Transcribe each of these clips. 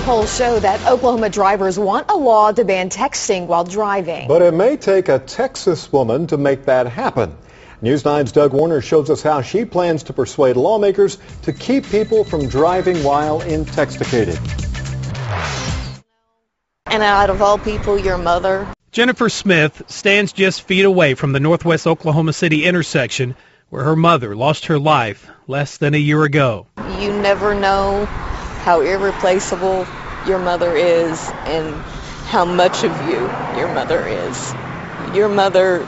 polls show that Oklahoma drivers want a law to ban texting while driving. But it may take a Texas woman to make that happen. News 9's Doug Warner shows us how she plans to persuade lawmakers to keep people from driving while intoxicated. And out of all people, your mother. Jennifer Smith stands just feet away from the Northwest Oklahoma City intersection where her mother lost her life less than a year ago. You never know how irreplaceable your mother is and how much of you your mother is. Your mother,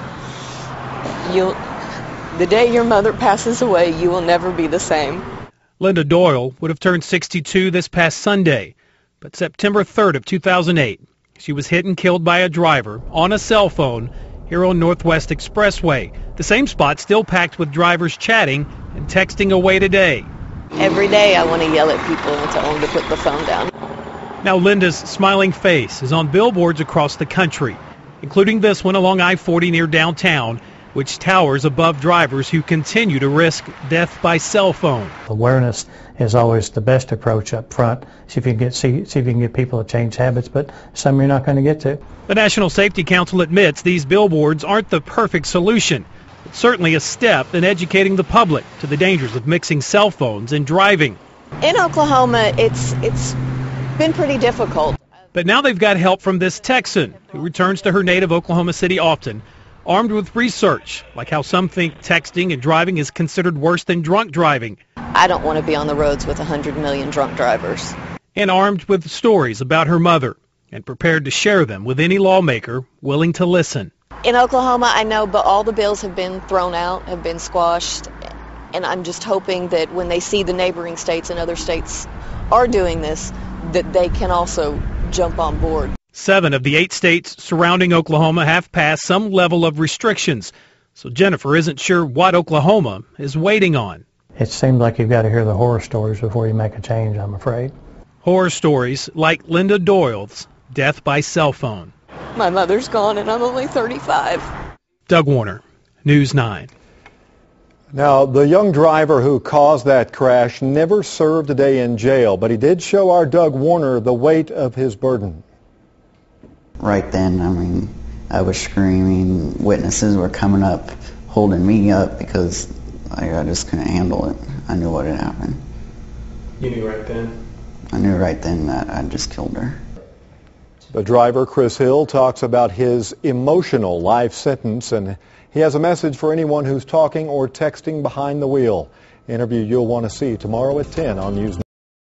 the day your mother passes away, you will never be the same. Linda Doyle would have turned 62 this past Sunday, but September 3rd of 2008, she was hit and killed by a driver on a cell phone here on Northwest Expressway, the same spot still packed with drivers chatting and texting away today. Every day I want to yell at people and tell them to put the phone down. Now Linda's smiling face is on billboards across the country, including this one along I-40 near downtown, which towers above drivers who continue to risk death by cell phone. Awareness is always the best approach up front. See if you can get people to change habits, but some you're not going to get to. The National Safety Council admits these billboards aren't the perfect solution. It's certainly a step in educating the public to the dangers of mixing cell phones and driving. In Oklahoma, it's been pretty difficult. But now they've got help from this Texan who returns to her native Oklahoma City often, armed with research, like how some think texting and driving is considered worse than drunk driving. I don't want to be on the roads with 100 million drunk drivers. And armed with stories about her mother and prepared to share them with any lawmaker willing to listen. In Oklahoma, I know, but all the bills have been thrown out, have been squashed, and I'm just hoping that when they see the neighboring states and other states are doing this, that they can also jump on board. 7 of the 8 states surrounding Oklahoma have passed some level of restrictions, so Jennifer isn't sure what Oklahoma is waiting on. It seems like you've got to hear the horror stories before you make a change, I'm afraid. Horror stories like Linda Doyle's death by cell phone. My mother's gone and I'm only 35. Doug Warner, News 9. Now, the young driver who caused that crash never served a day in jail, but he did show our Doug Warner the weight of his burden. Right then, I was screaming. Witnesses were coming up, holding me up because I just couldn't handle it. I knew what had happened. You knew right then? I knew right then that I just killed her. The driver, Chris Hill, talks about his emotional life sentence, and he has a message for anyone who's talking or texting behind the wheel. Interview you'll want to see tomorrow at 10 on News 9.